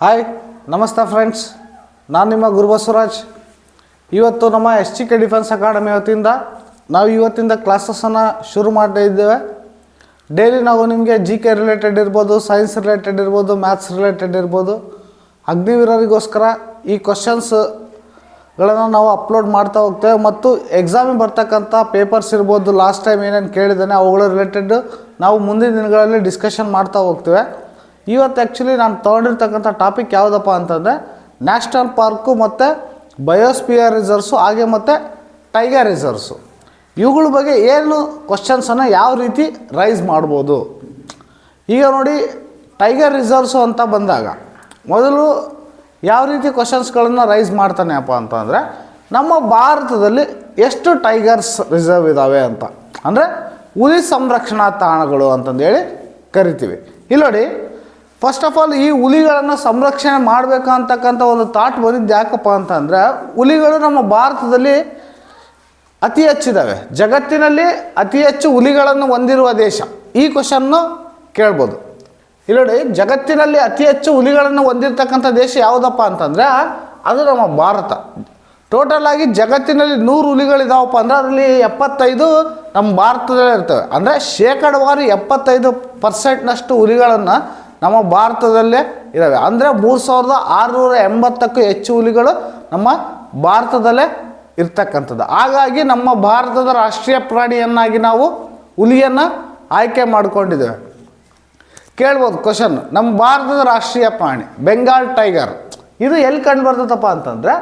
Hi ನಮಸ್ತೆ friends, ನಾನು ನಿಮ್ಮ ಗುರುಬಸವರಾಜ್. ಇವತ್ತು ನಮ್ಮ SGK ಡಿಫೆನ್ಸ್ ಅಕಾಡೆಮಿ ವತಿಯಿಂದ ನಾವು ಇವತ್ತಿಂದ ಕ್ಲಾಸಸ್ಸನ್ನು ಶುರು ಮಾಡ್ತಾ ಇದ್ದೇವೆ. ಡೈಲಿ ನಾವು ನಿಮಗೆ GK ರಿಲೇಟೆಡ್ ಇರ್ಬೋದು, ಸೈನ್ಸ್ ರಿಲೇಟೆಡ್ ಇರ್ಬೋದು, ಮ್ಯಾಥ್ಸ್ ರಿಲೇಟೆಡ್ ಇರ್ಬೋದು, ಅಗ್ನಿವೀರರಿಗೋಸ್ಕರ ಈ ಕ್ವಶನ್ಸ್ಗಳನ್ನು ನಾವು ಅಪ್ಲೋಡ್ ಮಾಡ್ತಾ ಹೋಗ್ತೇವೆ. ಮತ್ತು ಎಕ್ಸಾಮಿಗೆ ಬರ್ತಕ್ಕಂಥ ಪೇಪರ್ಸ್ ಇರ್ಬೋದು, ಲಾಸ್ಟ್ ಟೈಮ್ ಏನೇನು ಕೇಳಿದ್ದಾನೆ ಅವುಗಳ ರಿಲೇಟೆಡ್ ನಾವು ಮುಂದಿನ ದಿನಗಳಲ್ಲಿ ಡಿಸ್ಕಷನ್ ಮಾಡ್ತಾ ಹೋಗ್ತೇವೆ. ಇವತ್ತು ಆ್ಯಕ್ಚುಲಿ ನಾನು ತೊಗೊಂಡಿರ್ತಕ್ಕಂಥ ಟಾಪಿಕ್ ಯಾವುದಪ್ಪ ಅಂತಂದರೆ ನ್ಯಾಷನಲ್ ಪಾರ್ಕು ಮತ್ತು ಬಯೋಸ್ಪಿಯರ್ ರಿಸರ್ವ್ಸು, ಹಾಗೆ ಮತ್ತು ಟೈಗರ್ ರಿಸರ್ವ್ಸು, ಇವುಗಳ ಬಗ್ಗೆ ಏನು ಕ್ವಶನ್ಸನ್ನು ಯಾವ ರೀತಿ ರೈಸ್ ಮಾಡ್ಬೋದು. ಈಗ ನೋಡಿ, ಟೈಗರ್ ರಿಸರ್ವ್ಸು ಅಂತ ಬಂದಾಗ ಮೊದಲು ಯಾವ ರೀತಿ ಕ್ವಶನ್ಸ್ಗಳನ್ನು ರೈಸ್ ಮಾಡ್ತಾನೆ ಅಪ್ಪ ಅಂತಂದರೆ, ನಮ್ಮ ಭಾರತದಲ್ಲಿ ಎಷ್ಟು ಟೈಗರ್ಸ್ ರಿಸರ್ವ್ ಇದ್ದಾವೆ ಅಂತ, ಅಂದರೆ ಹುಲಿ ಸಂರಕ್ಷಣಾ ತಾಣಗಳು ಅಂತಂದೇಳಿ ಕರಿತೀವಿ. ಇಲ್ಲಿ ನೋಡಿ, ಫಸ್ಟ್ ಆಫ್ ಆಲ್ ಈ ಹುಲಿಗಳನ್ನು ಸಂರಕ್ಷಣೆ ಮಾಡಬೇಕು ಅಂತಕ್ಕಂಥ ಒಂದು ಥಾಟ್ ಬಂದಿದ್ದು ಯಾಕಪ್ಪ ಅಂತಂದರೆ, ಹುಲಿಗಳು ನಮ್ಮ ಭಾರತದಲ್ಲಿ ಅತಿ ಹೆಚ್ಚಿದ್ದಾವೆ. ಜಗತ್ತಿನಲ್ಲಿ ಅತಿ ಹೆಚ್ಚು ಹುಲಿಗಳನ್ನು ಹೊಂದಿರುವ ದೇಶ, ಈ ಕ್ವಶನ್ನು ಕೇಳ್ಬೋದು. ಇಲ್ಲಿ ನೋಡಿ, ಜಗತ್ತಿನಲ್ಲಿ ಅತಿ ಹೆಚ್ಚು ಹುಲಿಗಳನ್ನು ಹೊಂದಿರತಕ್ಕಂಥ ದೇಶ ಯಾವುದಪ್ಪ ಅಂತಂದರೆ ಅದು ನಮ್ಮ ಭಾರತ. ಟೋಟಲ್ ಆಗಿ ಜಗತ್ತಿನಲ್ಲಿ 100 ಹುಲಿಗಳಿದಾವಪ್ಪ ಅಂದರೆ ಅದರಲ್ಲಿ 75 ನಮ್ಮ ಭಾರತದಲ್ಲೇ ಇರ್ತವೆ. ಅಂದರೆ ಶೇಕಡವಾರು 75% ಹುಲಿಗಳನ್ನು ನಮ್ಮ ಭಾರತದಲ್ಲೇ ಇದ್ದಾವೆ. ಅಂದರೆ 3680ಕ್ಕೂ ಹೆಚ್ಚು ಹುಲಿಗಳು ನಮ್ಮ ಭಾರತದಲ್ಲೇ ಇರ್ತಕ್ಕಂಥದ್ದು. ಹಾಗಾಗಿ ನಮ್ಮ ಭಾರತದ ರಾಷ್ಟ್ರೀಯ ಪ್ರಾಣಿಯನ್ನಾಗಿ ನಾವು ಹುಲಿಯನ್ನು ಆಯ್ಕೆ ಮಾಡಿಕೊಂಡಿದ್ದೇವೆ. ಕೇಳ್ಬೋದು ಕ್ವಶನ್, ನಮ್ಮ ಭಾರತದ ರಾಷ್ಟ್ರೀಯ ಪ್ರಾಣಿ ಬೆಂಗಾಲ್ ಟೈಗರ್ ಇದು ಎಲ್ಲಿ ಕಂಡು ಬರ್ತದಪ್ಪ ಅಂತಂದರೆ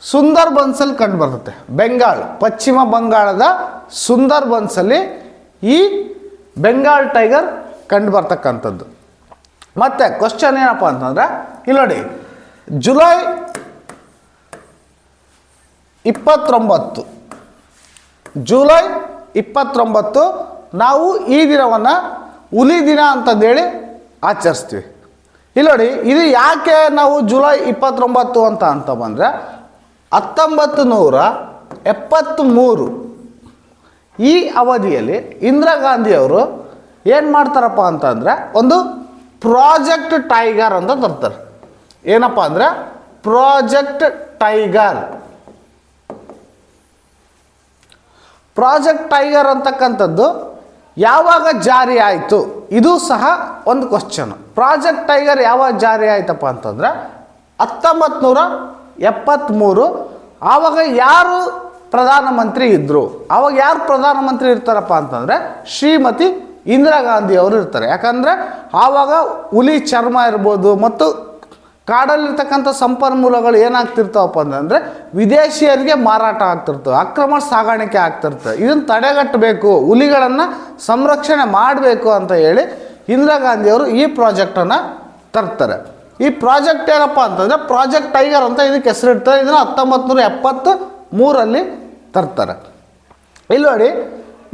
ಸುಂದರ್ಬನ್ಸಲ್ಲಿ ಕಂಡು ಬರ್ತದೆ. ಬೆಂಗಾಲ್, ಪಶ್ಚಿಮ ಬಂಗಾಳದ ಸುಂದರ್ಬನ್ಸಲ್ಲಿ ಈ ಬೆಂಗಾಲ್ ಟೈಗರ್ ಕಂಡು ಬರ್ತಕ್ಕಂಥದ್ದು. ಮತ್ತು ಕ್ವಶನ್ ಏನಪ್ಪ ಅಂತಂದರೆ, ಇಲ್ಲಿ ನೋಡಿ, ಜುಲೈ 29 ನಾವು ಈ ದಿನವನ್ನು ಹುಲಿ ದಿನ ಅಂತಂದೇಳಿ ಆಚರಿಸ್ತೀವಿ. ಇಲ್ಲಿ ನೋಡಿ, ಇದು ಯಾಕೆ ನಾವು ಜುಲೈ 29 ಅಂತ ಬಂದರೆ 1973 ಈ ಅವಧಿಯಲ್ಲಿ ಇಂದಿರಾ ಗಾಂಧಿಯವರು ಏನು ಮಾಡ್ತಾರಪ್ಪ ಅಂತಂದರೆ ಒಂದು ಪ್ರಾಜೆಕ್ಟ್ ಟೈಗರ್ ಅಂತ ತರ್ತಾರೆ. ಏನಪ್ಪ ಅಂದರೆ ಪ್ರಾಜೆಕ್ಟ್ ಟೈಗರ್. ಪ್ರಾಜೆಕ್ಟ್ ಟೈಗರ್ ಅಂತಕ್ಕಂಥದ್ದು ಯಾವಾಗ ಜಾರಿ ಆಯಿತು, ಇದು ಸಹ ಒಂದು ಕ್ವಶನ್. ಪ್ರಾಜೆಕ್ಟ್ ಟೈಗರ್ ಯಾವಾಗ ಜಾರಿ ಆಯ್ತಪ್ಪ ಅಂತಂದರೆ 1973. ಆವಾಗ ಯಾರು ಪ್ರಧಾನಮಂತ್ರಿ ಇದ್ದರು? ಆವಾಗ ಯಾರು ಪ್ರಧಾನಮಂತ್ರಿ ಇರ್ತಾರಪ್ಪ ಅಂತಂದರೆ ಶ್ರೀಮತಿ ಇಂದಿರಾ ಗಾಂಧಿ ಅವರು ಇರ್ತಾರೆ. ಯಾಕಂದರೆ ಆವಾಗ ಹುಲಿ ಚರ್ಮ ಇರ್ಬೋದು ಮತ್ತು ಕಾಡಲ್ಲಿರ್ತಕ್ಕಂಥ ಸಂಪನ್ಮೂಲಗಳು ಏನಾಗ್ತಿರ್ತಾವಪ್ಪ ಅಂತಂದರೆ ವಿದೇಶಿಯರಿಗೆ ಮಾರಾಟ ಆಗ್ತಿರ್ತವೆ, ಅಕ್ರಮ ಸಾಗಾಣಿಕೆ ಆಗ್ತಿರ್ತವೆ. ಇದನ್ನು ತಡೆಗಟ್ಟಬೇಕು, ಹುಲಿಗಳನ್ನು ಸಂರಕ್ಷಣೆ ಮಾಡಬೇಕು ಅಂತ ಹೇಳಿ ಇಂದಿರಾ ಗಾಂಧಿಯವರು ಈ ಪ್ರಾಜೆಕ್ಟನ್ನು ತರ್ತಾರೆ. ಈ ಪ್ರಾಜೆಕ್ಟ್ ಏನಪ್ಪ ಅಂತಂದರೆ ಪ್ರಾಜೆಕ್ಟ್ ಟೈಗರ್ ಅಂತ ಇದಕ್ಕೆ ಹೆಸರಿಡ್ತಾರೆ. ಇದನ್ನು 1973 ತರ್ತಾರೆ. ಇಲ್ಲಿ ನೋಡಿ,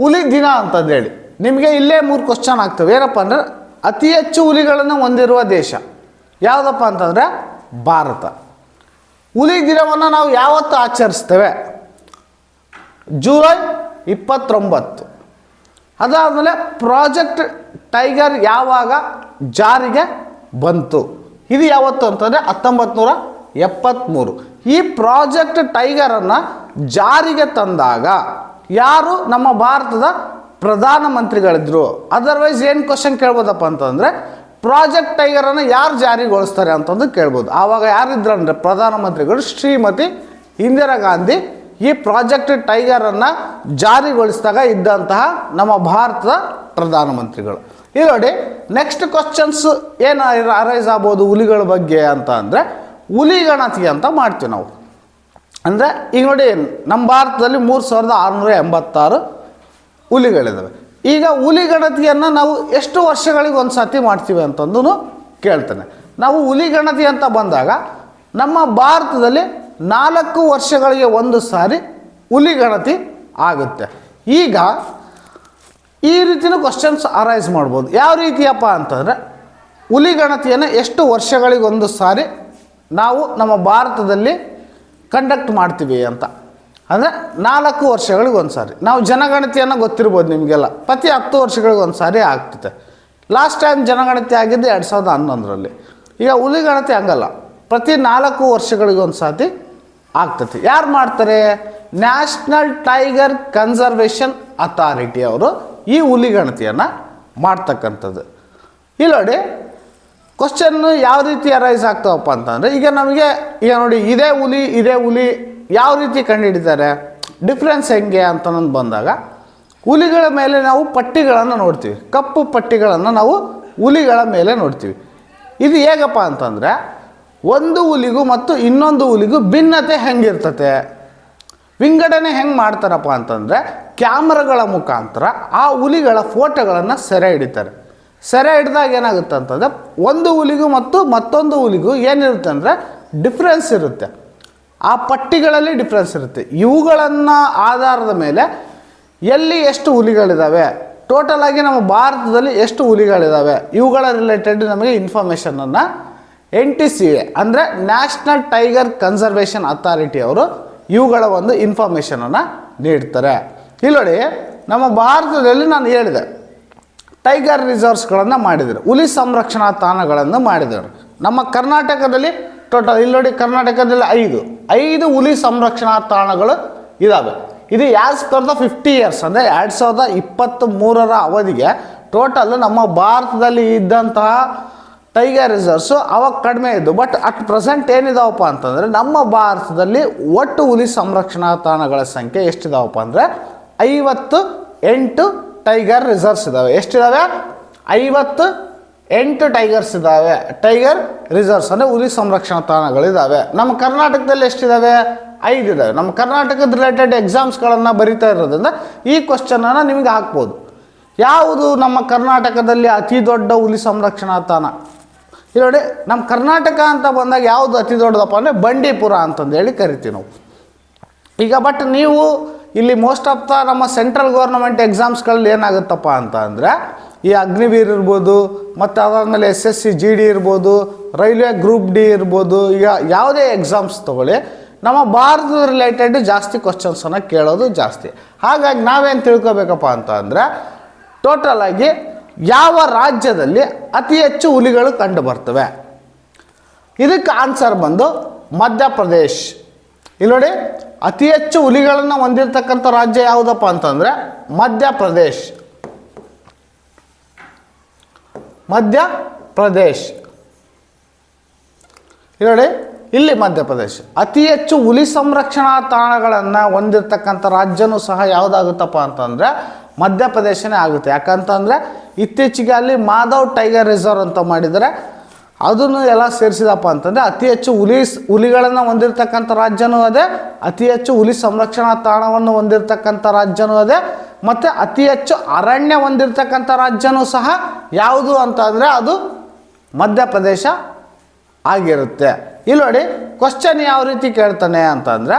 ಹುಲಿ ದಿನ ಅಂತಂದೇಳಿ ನಿಮಗೆ ಇಲ್ಲೇ 3 ಕ್ವಶನ್ ಆಗ್ತವೆ. ಏನಪ್ಪ ಅಂದರೆ ಅತಿ ಹೆಚ್ಚು ಹುಲಿಗಳನ್ನು ಹೊಂದಿರುವ ದೇಶ ಯಾವುದಪ್ಪ ಅಂತಂದರೆ ಭಾರತ. ಹುಲಿ ದಿನವನ್ನು ನಾವು ಯಾವತ್ತು ಆಚರಿಸ್ತೇವೆ? ಜುಲೈ 29. ಅದಾದಮೇಲೆ ಪ್ರಾಜೆಕ್ಟ್ ಟೈಗರ್ ಯಾವಾಗ ಜಾರಿಗೆ ಬಂತು? ಇದು ಯಾವತ್ತು ಅಂತಂದರೆ 1973. ಈ ಪ್ರಾಜೆಕ್ಟ್ ಟೈಗರನ್ನು ಜಾರಿಗೆ ತಂದಾಗ ಯಾರು ನಮ್ಮ ಭಾರತದ ಪ್ರಧಾನಮಂತ್ರಿಗಳಿದ್ರು? ಅದರ್ವೈಸ್ ಏನು ಕ್ವಶನ್ ಕೇಳ್ಬೋದಪ್ಪ ಅಂತಂದರೆ ಪ್ರಾಜೆಕ್ಟ್ ಟೈಗರನ್ನು ಯಾರು ಜಾರಿಗೊಳಿಸ್ತಾರೆ ಅಂತಂದು ಕೇಳ್ಬೋದು. ಆವಾಗ ಯಾರಿದ್ರು ಅಂದರೆ ಪ್ರಧಾನಮಂತ್ರಿಗಳು ಶ್ರೀಮತಿ ಇಂದಿರಾ ಗಾಂಧಿ ಈ ಪ್ರಾಜೆಕ್ಟ್ ಟೈಗರನ್ನು ಜಾರಿಗೊಳಿಸಿದಾಗ ಇದ್ದಂತಹ ನಮ್ಮ ಭಾರತದ ಪ್ರಧಾನಮಂತ್ರಿಗಳು. ಇಲ್ಲಿ ನೋಡಿ, ನೆಕ್ಸ್ಟ್ ಕ್ವಶನ್ಸ್ ಏನು ಅರೈಸ್ ಆಗ್ಬೋದು ಹುಲಿಗಳ ಬಗ್ಗೆ ಅಂತ ಅಂದರೆ ಹುಲಿ ಗಣತಿ ಅಂತ ಮಾಡ್ತೀವಿ ನಾವು. ಅಂದರೆ ಈಗ ನೋಡಿ, ನಮ್ಮ ಭಾರತದಲ್ಲಿ 3686 ಹುಲಿಗಳಿದ್ದಾವೆ. ಈಗ ಹುಲಿ ಗಣತಿಯನ್ನು ನಾವು ಎಷ್ಟು ವರ್ಷಗಳಿಗೆ ಒಂದು ಸತಿ ಮಾಡ್ತೀವಿ ಅಂತಂದು ಕೇಳ್ತಾನೆ. ನಾವು ಹುಲಿ ಗಣತಿ ಅಂತ ಬಂದಾಗ ನಮ್ಮ ಭಾರತದಲ್ಲಿ 4 ವರ್ಷಗಳಿಗೆ ಒಂದು ಸಾರಿ ಹುಲಿ ಗಣತಿ ಆಗುತ್ತೆ. ಈಗ ಈ ರೀತಿಯೂ ಕ್ವಶನ್ಸ್ ಅರೈಸ್ ಮಾಡ್ಬೋದು. ಯಾವ ರೀತಿಯಪ್ಪ ಅಂತಂದರೆ ಹುಲಿ ಗಣತಿಯನ್ನು ಎಷ್ಟು ವರ್ಷಗಳಿಗೆ ಒಂದು ಸಾರಿ ನಾವು ನಮ್ಮ ಭಾರತದಲ್ಲಿ ಕಂಡಕ್ಟ್ ಮಾಡ್ತೀವಿ ಅಂತ. ಅಂದರೆ 4 ವರ್ಷಗಳಿಗೆ ಒಂದು ಸಾರಿ. ನಾವು ಜನಗಣತಿಯನ್ನು ಗೊತ್ತಿರ್ಬೋದು ನಿಮಗೆಲ್ಲ, ಪ್ರತಿ 10 ವರ್ಷಗಳಿಗೆ ಒಂದು ಸಾರಿ ಆಗ್ತದೆ. ಲಾಸ್ಟ್ ಟೈಮ್ ಜನಗಣತಿ ಆಗಿದ್ದು 2011. ಈಗ ಹುಲಿ ಗಣತಿ ಹಂಗಲ್ಲ, ಪ್ರತಿ 4 ವರ್ಷಗಳಿಗೊಂದು ಸಾತಿ ಆಗ್ತತಿ. ಯಾರು ಮಾಡ್ತಾರೆ? ನ್ಯಾಷನಲ್ ಟೈಗರ್ ಕನ್ಸರ್ವೇಷನ್ ಅಥಾರಿಟಿ ಅವರು ಈ ಹುಲಿ ಗಣತಿಯನ್ನು ಮಾಡ್ತಕ್ಕಂಥದ್ದು. ಇಲ್ಲಿ ನೋಡಿ ಕ್ವಶನ್ನು ಯಾವ ರೀತಿ ಅರೈಸ್ ಆಗ್ತಾವಪ್ಪ ಅಂತಂದರೆ, ಈಗ ನೋಡಿ ಇದೇ ಹುಲಿ ಯಾವ ರೀತಿ ಕಂಡುಹಿಡಿತಾರೆ, ಡಿಫ್ರೆನ್ಸ್ ಹೆಂಗೆ ಅಂತಂದು ಬಂದಾಗ ಹುಲಿಗಳ ಮೇಲೆ ನಾವು ಪಟ್ಟಿಗಳನ್ನು ನೋಡ್ತೀವಿ, ಕಪ್ಪು ಪಟ್ಟಿಗಳನ್ನು ನಾವು ಹುಲಿಗಳ ಮೇಲೆ ನೋಡ್ತೀವಿ. ಇದು ಹೇಗಪ್ಪ ಅಂತಂದರೆ, ಒಂದು ಹುಲಿಗೂ ಮತ್ತು ಇನ್ನೊಂದು ಹುಲಿಗೂ ಭಿನ್ನತೆ ಹೆಂಗಿರ್ತತೆ, ವಿಂಗಡಣೆ ಹೆಂಗೆ ಮಾಡ್ತಾರಪ್ಪ ಅಂತಂದರೆ ಕ್ಯಾಮ್ರಾಗಳ ಮುಖಾಂತರ ಆ ಹುಲಿಗಳ ಫೋಟೋಗಳನ್ನು ಸೆರೆ ಹಿಡಿತಾರೆ. ಸೆರೆ ಹಿಡಿದಾಗ ಏನಾಗುತ್ತೆ ಅಂತಂದರೆ ಒಂದು ಹುಲಿಗೂ ಮತ್ತು ಮತ್ತೊಂದು ಹುಲಿಗೂ ಏನಿರುತ್ತೆ ಅಂದರೆ ಡಿಫ್ರೆನ್ಸ್ ಇರುತ್ತೆ, ಆ ಪಟ್ಟಿಗಳಲ್ಲಿ ಡಿಫ್ರೆನ್ಸ್ ಇರುತ್ತೆ. ಇವುಗಳನ್ನು ಆಧಾರದ ಮೇಲೆ ಎಲ್ಲಿ ಎಷ್ಟು ಹುಲಿಗಳಿದ್ದಾವೆ, ಟೋಟಲ್ ಆಗಿ ನಮ್ಮ ಭಾರತದಲ್ಲಿ ಎಷ್ಟು ಹುಲಿಗಳಿದ್ದಾವೆ, ಇವುಗಳ ರಿಲೇಟೆಡ್ ನಮಗೆ ಇನ್ಫಾರ್ಮೇಷನನ್ನು NTCA ಅಂದರೆ ನ್ಯಾಷನಲ್ ಟೈಗರ್ ಕನ್ಸರ್ವೇಷನ್ ಅಥಾರಿಟಿ ಅವರು ಇವುಗಳ ಒಂದು ಇನ್ಫಾರ್ಮೇಷನನ್ನು ನೀಡ್ತಾರೆ. ಇಲ್ಲಿ ನೋಡಿ ನಮ್ಮ ಭಾರತದಲ್ಲಿ ನಾನು ಹೇಳಿದೆ ಟೈಗರ್ ರಿಸರ್ವ್ಸ್ಗಳನ್ನು ಮಾಡಿದರು, ಹುಲಿ ಸಂರಕ್ಷಣಾ ತಾಣಗಳನ್ನು ಮಾಡಿದರು. ನಮ್ಮ ಕರ್ನಾಟಕದಲ್ಲಿ ಟೋಟಲ್ ಇಲ್ಲಿ ನೋಡಿ ಕರ್ನಾಟಕದಲ್ಲಿ 5 ಹುಲಿ ಸಂರಕ್ಷಣಾ ತಾಣಗಳು ಇದ್ದಾವೆ. ಇದು ಆ್ಯಸ್ ಪರ್ ದ 50 years ಅಂದರೆ 2023 ಅವಧಿಗೆ ಟೋಟಲ್ ನಮ್ಮ ಭಾರತದಲ್ಲಿ ಇದ್ದಂತಹ ಟೈಗರ್ ರಿಸರ್ವ್ಸು ಅವಾಗ ಕಡಿಮೆ ಇದ್ದು. ಬಟ್ ಅಟ್ ಪ್ರೆಸೆಂಟ್ ಏನಿದಾವಪ್ಪ ಅಂತಂದರೆ ನಮ್ಮ ಭಾರತದಲ್ಲಿ ಒಟ್ಟು ಹುಲಿ ಸಂರಕ್ಷಣಾ ತಾಣಗಳ ಸಂಖ್ಯೆ ಎಷ್ಟಿದಾವಪ್ಪ ಅಂದರೆ 58 ಟೈಗರ್ ರಿಸರ್ವ್ಸ್ ಇದ್ದಾವೆ. ಎಷ್ಟಿದ್ದಾವೆ? 58 ಟೈಗರ್ಸ್ ಇದ್ದಾವೆ. ಟೈಗರ್ ರಿಸರ್ವ್ಸ್ ಅಂದರೆ ಹುಲಿ ಸಂರಕ್ಷಣಾ ತಾಣಗಳಿದ್ದಾವೆ. ನಮ್ಮ ಕರ್ನಾಟಕದಲ್ಲಿ ಎಷ್ಟಿದ್ದಾವೆ? 5 ಇದ್ದಾವೆ. ನಮ್ಮ ಕರ್ನಾಟಕದ ರಿಲೇಟೆಡ್ ಎಕ್ಸಾಮ್ಸ್ಗಳನ್ನು ಬರಿತಾ ಇರೋದ್ರಿಂದ ಈ ಕ್ವಶನನ್ನು ನಿಮಗೆ ಹಾಕ್ಬೋದು. ಯಾವುದು ನಮ್ಮ ಕರ್ನಾಟಕದಲ್ಲಿ ಅತಿ ದೊಡ್ಡ ಹುಲಿ ಸಂರಕ್ಷಣಾ ತಾಣ? ಇಲ್ಲಿ ನೋಡಿ ನಮ್ಮ ಕರ್ನಾಟಕ ಅಂತ ಬಂದಾಗ ಯಾವುದು ಅತಿ ದೊಡ್ಡದಪ್ಪ ಅಂದರೆ ಬಂಡೀಪುರ ಅಂತಂದೇಳಿ ಕರಿತೀವಿ ನಾವು. ಈಗ ಬಟ್ ನೀವು ಇಲ್ಲಿ ಮೋಸ್ಟ್ ಆಫ್ ದ ನಮ್ಮ ಸೆಂಟ್ರಲ್ ಗೌರ್ಮೆಂಟ್ ಎಕ್ಸಾಮ್ಸ್ಗಳಲ್ಲಿ ಏನಾಗುತ್ತಪ್ಪ ಅಂತ ಅಂದರೆ ಈ ಅಗ್ನಿವೀರ್ ಇರ್ಬೋದು, ಮತ್ತು ಅದಾದಮೇಲೆ SSC GD ಇರ್ಬೋದು, ರೈಲ್ವೆ ಗ್ರೂಪ್ D ಇರ್ಬೋದು, ಈಗ ಯಾವುದೇ ಎಕ್ಸಾಮ್ಸ್ ತೊಗೊಳ್ಳಿ ನಮ್ಮ ಭಾರತದ ರಿಲೇಟೆಡ್ ಜಾಸ್ತಿ ಕ್ವಶನ್ಸನ್ನು ಕೇಳೋದು ಜಾಸ್ತಿ. ಹಾಗಾಗಿ ನಾವೇನು ತಿಳ್ಕೊಬೇಕಪ್ಪ ಅಂತ ಅಂದರೆ ಟೋಟಲ್ ಆಗಿ ಯಾವ ರಾಜ್ಯದಲ್ಲಿ ಅತಿ ಹೆಚ್ಚು ಹುಲಿಗಳು ಕಂಡು ಬರ್ತವೆ? ಇದಕ್ಕೆ ಆನ್ಸರ್ ಬಂದು ಮಧ್ಯಪ್ರದೇಶ್. ಇಲ್ಲಿ ನೋಡಿ ಅತಿ ಹೆಚ್ಚು ಹುಲಿಗಳನ್ನು ಹೊಂದಿರತಕ್ಕಂಥ ರಾಜ್ಯ ಯಾವುದಪ್ಪ ಅಂತಂದರೆ ಮಧ್ಯಪ್ರದೇಶ್. ಇಲ್ಲಿ ನೋಡಿ ಇಲ್ಲಿ ಮಧ್ಯಪ್ರದೇಶ್ ಅತಿ ಹೆಚ್ಚು ಹುಲಿ ಸಂರಕ್ಷಣಾ ತಾಣಗಳನ್ನು ಹೊಂದಿರತಕ್ಕಂಥ ರಾಜ್ಯನೂ ಸಹ ಯಾವುದಾಗುತ್ತಪ್ಪ ಅಂತಂದರೆ ಮಧ್ಯಪ್ರದೇಶನೇ ಆಗುತ್ತೆ. ಯಾಕಂತಂದರೆ ಇತ್ತೀಚೆಗೆ ಅಲ್ಲಿ ಮಾಧವ್ ಟೈಗರ್ ರಿಸರ್ವ್ ಅಂತ ಮಾಡಿದರೆ ಅದನ್ನು ಎಲ್ಲ ಸೇರಿಸಿದಪ್ಪ ಅಂತಂದರೆ ಅತಿ ಹೆಚ್ಚು ಹುಲಿಗಳನ್ನು ಹೊಂದಿರತಕ್ಕಂಥ ರಾಜ್ಯನೂ ಅದೇ, ಅತಿ ಹೆಚ್ಚು ಹುಲಿ ಸಂರಕ್ಷಣಾ ತಾಣವನ್ನು ಹೊಂದಿರತಕ್ಕಂಥ ರಾಜ್ಯನೂ ಅದೇ, ಮತ್ತು ಅತಿ ಹೆಚ್ಚು ಅರಣ್ಯ ಹೊಂದಿರತಕ್ಕಂಥ ರಾಜ್ಯನೂ ಸಹ ಯಾವುದು ಅಂತ ಅಂದರೆ ಅದು ಮಧ್ಯಪ್ರದೇಶ ಆಗಿರುತ್ತೆ. ಇಲ್ಲಿ ನೋಡಿ ಕ್ವಶನ್ ಯಾವ ರೀತಿ ಕೇಳ್ತಾನೆ ಅಂತಂದರೆ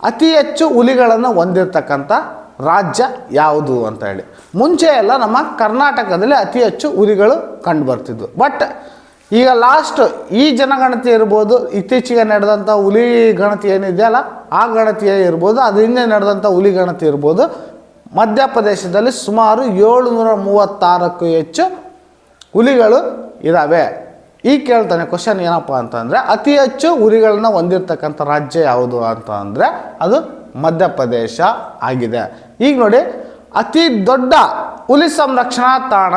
ಅತಿ ಹೆಚ್ಚು ಹುಲಿಗಳನ್ನು ಹೊಂದಿರತಕ್ಕಂಥ ರಾಜ್ಯ ಯಾವುದು ಅಂತ ಹೇಳಿ. ಮುಂಚೆ ಎಲ್ಲ ನಮ್ಮ ಕರ್ನಾಟಕದಲ್ಲಿ ಅತಿ ಹೆಚ್ಚು ಹುಲಿಗಳು ಕಂಡು ಬರ್ತಿದ್ವು. ಬಟ್ ಈಗ ಲಾಸ್ಟ್ ಈ ಜನಗಣತಿ ಇರ್ಬೋದು, ಇತ್ತೀಚೆಗೆ ನಡೆದಂಥ ಹುಲಿ ಗಣತಿ ಏನಿದೆಯಲ್ಲ ಆ ಗಣತಿ ಇರ್ಬೋದು, ಅದು ಹಿಂದೆ ನಡೆದಂಥ ಹುಲಿ ಗಣತಿ ಇರ್ಬೋದು, ಮಧ್ಯಪ್ರದೇಶದಲ್ಲಿ ಸುಮಾರು 736ಕ್ಕೂ ಹೆಚ್ಚು ಹುಲಿಗಳು ಇದ್ದಾವೆ. ಈಗ ಕೇಳ್ತಾನೆ ಕ್ವಶನ್ ಏನಪ್ಪ ಅಂತಂದರೆ ಅತಿ ಹೆಚ್ಚು ಹುಲಿಗಳನ್ನ ಹೊಂದಿರತಕ್ಕಂಥ ರಾಜ್ಯ ಯಾವುದು ಅಂತ ಅಂದರೆ ಅದು ಮಧ್ಯಪ್ರದೇಶ ಆಗಿದೆ. ಈಗ ನೋಡಿ ಅತಿ ದೊಡ್ಡ ಹುಲಿ ಸಂರಕ್ಷಣಾ ತಾಣ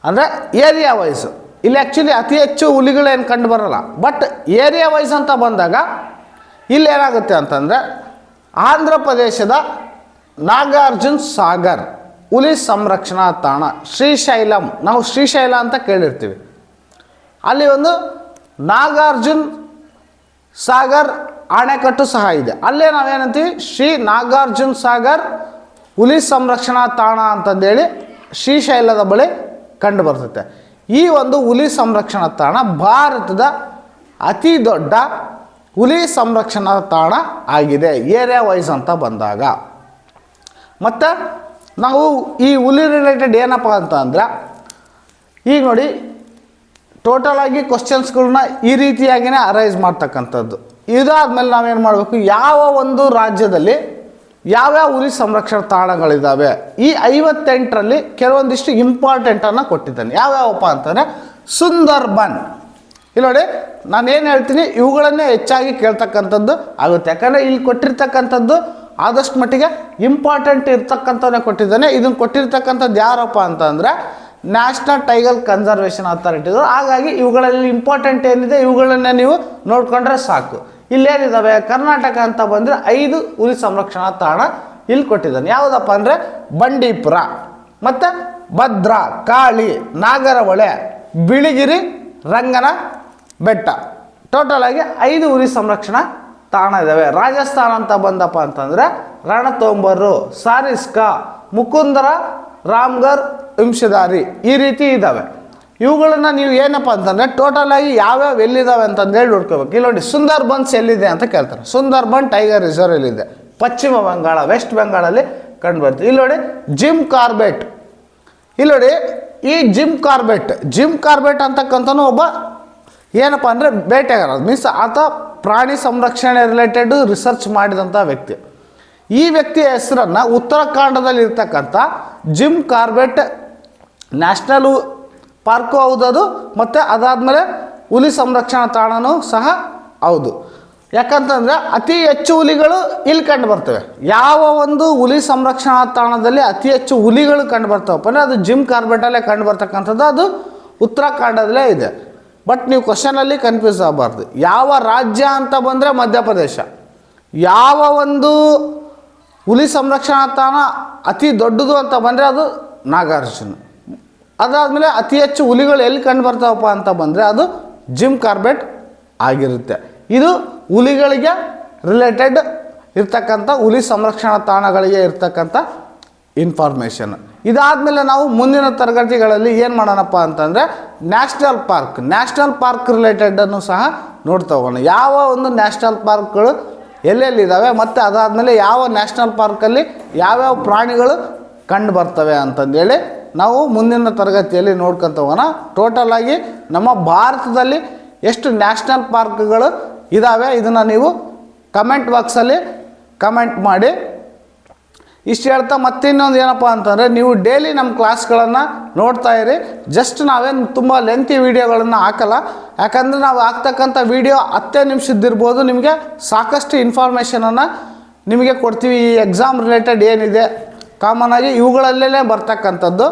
ಅಂದರೆ ಏರಿಯಾ ವೈಸ್, ಇಲ್ಲಿ ಆ್ಯಕ್ಚುಲಿ ಅತಿ ಹೆಚ್ಚು ಹುಲಿಗಳೇನು ಕಂಡು ಬರೋಲ್ಲ, ಬಟ್ ಏರಿಯಾ ವೈಸ್ ಅಂತ ಬಂದಾಗ ಇಲ್ಲಿ ಏನಾಗುತ್ತೆ ಅಂತಂದರೆ ಆಂಧ್ರ ಪ್ರದೇಶದ ನಾಗಾರ್ಜುನ ಸಾಗರ್ ಹುಲಿ ಸಂರಕ್ಷಣಾ ತಾಣ, ಶ್ರೀಶೈಲಂ, ನಾವು ಶ್ರೀಶೈಲ ಅಂತ ಕೇಳಿರ್ತೀವಿ, ಅಲ್ಲಿ ಒಂದು ನಾಗಾರ್ಜುನ ಸಾಗರ್ ಅಣೆಕಟ್ಟು ಸಹ ಇದೆ. ಅಲ್ಲೇ ನಾವೇನಂತೀವಿ ಶ್ರೀ ನಾಗಾರ್ಜುನ ಸಾಗರ್ ಹುಲಿ ಸಂರಕ್ಷಣಾ ತಾಣ ಅಂತಂದೇಳಿ ಶ್ರೀಶೈಲದ ಬಳಿ ಕಂಡು ಬರ್ತೈತೆ. ಈ ಒಂದು ಹುಲಿ ಸಂರಕ್ಷಣಾ ತಾಣ ಭಾರತದ ಅತಿ ದೊಡ್ಡ ಹುಲಿ ಸಂರಕ್ಷಣಾ ತಾಣ ಆಗಿದೆ ಏರಿಯಾ ವೈಸ್ ಅಂತ ಬಂದಾಗ. ಮತ್ತು ನಾವು ಈ ಹುಲಿ ರಿಲೇಟೆಡ್ ಏನಪ್ಪ ಅಂತ ಅಂದರೆ ಈಗ ನೋಡಿ ಟೋಟಲ್ ಆಗಿ ಕ್ವಶನ್ಸ್ಗಳನ್ನ ಈ ರೀತಿಯಾಗಿಯೇ ಅರೈಸ್ ಮಾಡ್ತಕ್ಕಂಥದ್ದು. ಇದಾದಮೇಲೆ ನಾವೇನು ಮಾಡಬೇಕು, ಯಾವ ಒಂದು ರಾಜ್ಯದಲ್ಲಿ ಯಾವ್ಯಾವ ಹುಲಿ ಸಂರಕ್ಷಣಾ ತಾಣಗಳಿದ್ದಾವೆ, ಈ 58ರಲ್ಲಿ ಕೆಲವೊಂದಿಷ್ಟು ಇಂಪಾರ್ಟೆಂಟನ್ನು ಕೊಟ್ಟಿದ್ದಾನೆ. ಯಾವ್ಯಾವಪ್ಪ ಅಂತಂದರೆ ಸುಂದರ್ಬನ್. ಇಲ್ಲಿ ನೋಡಿ ನಾನು ಏನು ಹೇಳ್ತೀನಿ ಇವುಗಳನ್ನೇ ಹೆಚ್ಚಾಗಿ ಕೇಳ್ತಕ್ಕಂಥದ್ದು ಆಗುತ್ತೆ. ಯಾಕಂದರೆ ಇಲ್ಲಿ ಕೊಟ್ಟಿರ್ತಕ್ಕಂಥದ್ದು ಆದಷ್ಟು ಮಟ್ಟಿಗೆ ಇಂಪಾರ್ಟೆಂಟ್ ಇರ್ತಕ್ಕಂಥವನ್ನೇ ಕೊಟ್ಟಿದ್ದಾನೆ. ಇದನ್ನು ಕೊಟ್ಟಿರ್ತಕ್ಕಂಥದ್ದು ಯಾರಪ್ಪ ಅಂತಂದರೆ ನ್ಯಾಷನಲ್ ಟೈಗರ್ ಕನ್ಸರ್ವೇಷನ್ ಅಥಾರಿಟಿಗಳು. ಹಾಗಾಗಿ ಇವುಗಳಲ್ಲಿ ಇಂಪಾರ್ಟೆಂಟ್ ಏನಿದೆ ಇವುಗಳನ್ನೇ ನೀವು ನೋಡಿಕೊಂಡ್ರೆ ಸಾಕು. ಇಲ್ಲೇನಿದ್ದಾವೆ ಕರ್ನಾಟಕ ಅಂತ ಬಂದರೆ 5 ಹುಲಿ ಸಂರಕ್ಷಣಾ ತಾಣ ಇಲ್ಲಿ ಕೊಟ್ಟಿದ್ದಾನೆ. ಯಾವುದಪ್ಪ ಅಂದರೆ ಬಂಡೀಪುರ, ಮತ್ತು ಭದ್ರಾ, ಕಾಳಿ, ನಾಗರಹೊಳೆ, ಬಿಳಿಗಿರಿ, ರಂಗನ ಬೆಟ್ಟ. ಟೋಟಲ್ ಆಗಿ 5 ಹುಲಿ ಸಂರಕ್ಷಣಾ ತಾಣ ಇದ್ದಾವೆ. ರಾಜಸ್ಥಾನ ಅಂತ ಬಂದಪ್ಪ ಅಂತಂದರೆ ರಣತಂಬೋರ್, ಸಾರಿಸ್ಕಾ, ಮುಕುಂದರ, ರಾಮ್ಗರ್, ವಂಶಧಾರಿ ಈ ರೀತಿ ಇದ್ದಾವೆ. ಇವುಗಳನ್ನು ನೀವು ಏನಪ್ಪ ಅಂತಂದರೆ ಟೋಟಲ್ ಆಗಿ ಯಾವ್ಯಾವ ಎಲ್ಲಿದ್ದಾವೆ ಅಂತಂದೇಳಿ ನೋಡ್ಕೋಬೇಕು. ಇಲ್ಲಿ ನೋಡಿ ಸುಂದರ್ಬನ್ಸ್ ಎಲ್ಲಿದೆ ಅಂತ ಕೇಳ್ತಾರೆ. ಸುಂದರ್ಬನ್ ಟೈಗರ್ ರಿಸರ್ವ್ ಎಲ್ಲಿದೆ? ಪಶ್ಚಿಮ ಬಂಗಾಳ, ವೆಸ್ಟ್ ಬೆಂಗಾಳಲ್ಲಿ ಕಂಡುಬರ್ತದೆ. ಇಲ್ಲಿ ನೋಡಿ ಜಿಮ್ ಕಾರ್ಬೆಟ್. ಇಲ್ಲಿ ನೋಡಿ ಈ ಜಿಮ್ ಕಾರ್ಬೆಟ್ ಅಂತಕ್ಕಂಥನು ಒಬ್ಬ ಏನಪ್ಪ ಅಂದರೆ ಬೇಟೆಗಾರ, ಮೀನ್ಸ್ ಆತ ಪ್ರಾಣಿ ಸಂರಕ್ಷಣೆ ರಿಲೇಟೆಡ್ ರಿಸರ್ಚ್ ಮಾಡಿದಂಥ ವ್ಯಕ್ತಿ. ಈ ವ್ಯಕ್ತಿಯ ಹೆಸರನ್ನು ಉತ್ತರಾಖಂಡದಲ್ಲಿ ಇರ್ತಕ್ಕಂಥ ಜಿಮ್ ಕಾರ್ಬೆಟ್ ನ್ಯಾಷನಲ್ ಪಾರ್ಕು ಹೌದದು, ಮತ್ತು ಅದಾದಮೇಲೆ ಹುಲಿ ಸಂರಕ್ಷಣಾ ತಾಣನೂ ಸಹ ಹೌದು. ಯಾಕಂತಂದರೆ ಅತಿ ಹೆಚ್ಚು ಹುಲಿಗಳು ಇಲ್ಲಿ ಕಂಡು ಬರ್ತವೆ. ಯಾವ ಒಂದು ಹುಲಿ ಸಂರಕ್ಷಣಾ ತಾಣದಲ್ಲಿ ಅತಿ ಹೆಚ್ಚು ಹುಲಿಗಳು ಕಂಡು ಬರ್ತವಪ್ಪ ಅಂದರೆ ಅದು ಜಿಮ್ ಕಾರ್ಬೆಟಲ್ಲೇ ಕಂಡು ಬರ್ತಕ್ಕಂಥದ್ದು, ಅದು ಉತ್ತರಾಖಂಡದಲ್ಲೇ ಇದೆ. ಬಟ್ ನೀವು ಕ್ವಶನಲ್ಲಿ ಕನ್ಫ್ಯೂಸ್ ಆಗಬಾರ್ದು. ಯಾವ ರಾಜ್ಯ ಅಂತ ಬಂದರೆ ಮಧ್ಯಪ್ರದೇಶ, ಯಾವ ಒಂದು ಹುಲಿ ಸಂರಕ್ಷಣಾ ತಾಣ ಅತಿ ದೊಡ್ಡದು ಅಂತ ಬಂದರೆ ಅದು ನಾಗಾರ್ಜುನ. ಅದಾದಮೇಲೆ ಅತಿ ಹೆಚ್ಚು ಹುಲಿಗಳು ಎಲ್ಲಿ ಕಂಡು ಬರ್ತಾವಪ್ಪ ಅಂತ ಬಂದರೆ ಅದು ಜಿಮ್ ಕಾರ್ಬೆಟ್ ಆಗಿರುತ್ತೆ. ಇದು ಹುಲಿಗಳಿಗೆ ರಿಲೇಟೆಡ್ ಇರ್ತಕ್ಕಂಥ ಹುಲಿ ಸಂರಕ್ಷಣಾ ತಾಣಗಳಿಗೆ ಇರ್ತಕ್ಕಂಥ ಇನ್ಫಾರ್ಮೇಷನ್. ಇದಾದಮೇಲೆ ನಾವು ಮುಂದಿನ ತರಗತಿಗಳಲ್ಲಿ ಏನು ಮಾಡೋಣಪ್ಪ ಅಂತಂದರೆ ನ್ಯಾಷನಲ್ ಪಾರ್ಕ್ ರಿಲೇಟೆಡನ್ನು ಸಹ ನೋಡ್ತಾ ಹೋಗೋಣ. ಯಾವ ಒಂದು ನ್ಯಾಷನಲ್ ಪಾರ್ಕ್ಗಳು ಎಲ್ಲೆಲ್ಲಿದ್ದಾವೆ, ಮತ್ತು ಅದಾದಮೇಲೆ ಯಾವ ನ್ಯಾಷನಲ್ ಪಾರ್ಕಲ್ಲಿ ಯಾವ್ಯಾವ ಪ್ರಾಣಿಗಳು ಕಂಡು ಬರ್ತವೆ ಅಂತಂದೇಳಿ ನಾವು ಮುಂದಿನ ತರಗತಿಯಲ್ಲಿ ನೋಡ್ಕೊತ ಹೋಗೋಣ. ಟೋಟಲ್ ಆಗಿ ನಮ್ಮ ಭಾರತದಲ್ಲಿ ಎಷ್ಟು ನ್ಯಾಷನಲ್ ಪಾರ್ಕ್ಗಳು ಇದ್ದಾವೆ ಇದನ್ನು ನೀವು ಕಮೆಂಟ್ ಬಾಕ್ಸಲ್ಲಿ ಕಮೆಂಟ್ ಮಾಡಿ. ಇಷ್ಟು ಹೇಳ್ತಾ ಮತ್ತಿನ್ನೊಂದು ಏನಪ್ಪ ಅಂತಂದರೆ ನೀವು ಡೈಲಿ ನಮ್ಮ ಕ್ಲಾಸ್ಗಳನ್ನು ನೋಡ್ತಾ ಇರಿ. ಜಸ್ಟ್ ನಾವೇನು ತುಂಬ ಲೆಂತಿ ವೀಡಿಯೋಗಳನ್ನು ಹಾಕಲ್ಲ, ಯಾಕಂದರೆ ನಾವು ಹಾಕ್ತಕ್ಕಂಥ ವೀಡಿಯೋ 10 ನಿಮಿಷದ್ದಿರ್ಬೋದು. ನಿಮಗೆ ಸಾಕಷ್ಟು ಇನ್ಫಾರ್ಮೇಷನನ್ನು ನಿಮಗೆ ಕೊಡ್ತೀವಿ. ಈ ಎಕ್ಸಾಮ್ ರಿಲೇಟೆಡ್ ಏನಿದೆ ಕಾಮನ್ ಆಗಿ ಇವುಗಳಲ್ಲೇ ಬರ್ತಕ್ಕಂಥದ್ದು.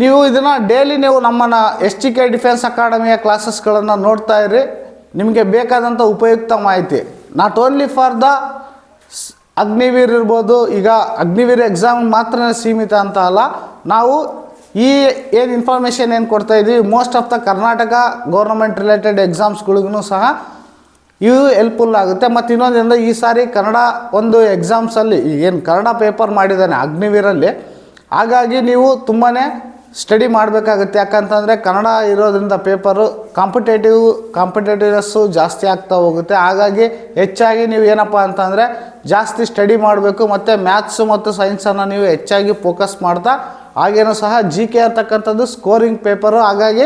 ನೀವು ಇದನ್ನು ಡೈಲಿ ನೀವು ನಮ್ಮನ್ನು STK ಡಿಫೆನ್ಸ್ ಅಕಾಡೆಮಿಯ ಕ್ಲಾಸಸ್ಗಳನ್ನು ನೋಡ್ತಾ ಇರಿ. ನಿಮಗೆ ಬೇಕಾದಂಥ ಉಪಯುಕ್ತ ಮಾಹಿತಿ not only for the Agniveer ಇರ್ಬೋದು. ಈಗ ಅಗ್ನಿವೀರ್ ಎಕ್ಸಾಮ್ ಮಾತ್ರ ಸೀಮಿತ ಅಂತ ಅಲ್ಲ, ನಾವು ಈ ಏನು ಇನ್ಫಾರ್ಮೇಷನ್ ಏನು ಕೊಡ್ತಾ ಇದ್ದೀವಿ most of the Karnataka government related ಎಕ್ಸಾಮ್ಸ್ಗಳಿಗೂ ಸಹ ಇವು ಹೆಲ್ಪ್ಫುಲ್ ಆಗುತ್ತೆ. ಮತ್ತು ಇನ್ನೊಂದರಿಂದ ಈ ಸಾರಿ ಕನ್ನಡ ಒಂದು ಎಕ್ಸಾಮ್ಸಲ್ಲಿ ಏನು ಕನ್ನಡ ಪೇಪರ್ ಮಾಡಿದ್ದಾನೆ ಅಗ್ನಿವೀರಲ್ಲಿ, ಹಾಗಾಗಿ ನೀವು ತುಂಬಾ ಸ್ಟಡಿ ಮಾಡಬೇಕಾಗುತ್ತೆ. ಯಾಕಂತಂದರೆ ಕನ್ನಡ ಇರೋದ್ರಿಂದ ಪೇಪರು ಕಾಂಪಿಟೇಟಿವ್ನೆಸ್ಸು ಜಾಸ್ತಿ ಆಗ್ತಾ ಹೋಗುತ್ತೆ. ಹಾಗಾಗಿ ಹೆಚ್ಚಾಗಿ ನೀವು ಏನಪ್ಪ ಅಂತಂದರೆ ಜಾಸ್ತಿ ಸ್ಟಡಿ ಮಾಡಬೇಕು. ಮತ್ತು ಮ್ಯಾಥ್ಸು ಮತ್ತು ಸೈನ್ಸನ್ನು ನೀವು ಹೆಚ್ಚಾಗಿ ಫೋಕಸ್ ಮಾಡ್ತಾ, ಹಾಗೇನೂ ಸಹ GK ಅಂತಕ್ಕಂಥದ್ದು ಸ್ಕೋರಿಂಗ್ ಪೇಪರು. ಹಾಗಾಗಿ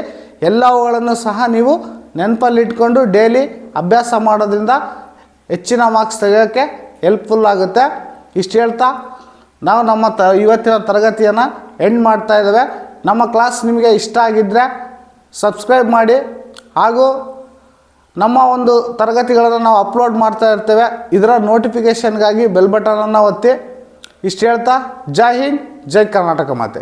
ಎಲ್ಲವುಗಳನ್ನು ಸಹ ನೀವು ನೆನಪಲ್ಲಿಟ್ಕೊಂಡು ಡೈಲಿ ಅಭ್ಯಾಸ ಮಾಡೋದ್ರಿಂದ ಹೆಚ್ಚಿನ ಮಾರ್ಕ್ಸ್ ತೆಗೆಯೋಕ್ಕೆ ಹೆಲ್ಪ್ಫುಲ್ ಆಗುತ್ತೆ. ಇಷ್ಟು ಹೇಳ್ತಾ ನಾವು ನಮ್ಮ ಇವತ್ತಿನ ತರಗತಿಯನ್ನು ಎಂಡ್ ಮಾಡ್ತಾ ಇದ್ದೇವೆ. ನಮ್ಮ ಕ್ಲಾಸ್ ನಿಮಗೆ ಇಷ್ಟ ಆಗಿದ್ದರೆ ಸಬ್ಸ್ಕ್ರೈಬ್ ಮಾಡಿ, ಹಾಗೂ ನಮ್ಮ ಒಂದು ತರಗತಿಗಳನ್ನು ನಾವು ಅಪ್ಲೋಡ್ ಮಾಡ್ತಾ ಇರ್ತೇವೆ. ಇದರ ನೋಟಿಫಿಕೇಷನ್ಗಾಗಿ ಬೆಲ್ ಬಟನನ್ನು ಒತ್ತಿ. ಇಷ್ಟು ಹೇಳ್ತಾ ಜೈ ಹಿಂದ್, ಜೈ ಕರ್ನಾಟಕ ಮಾತೆ.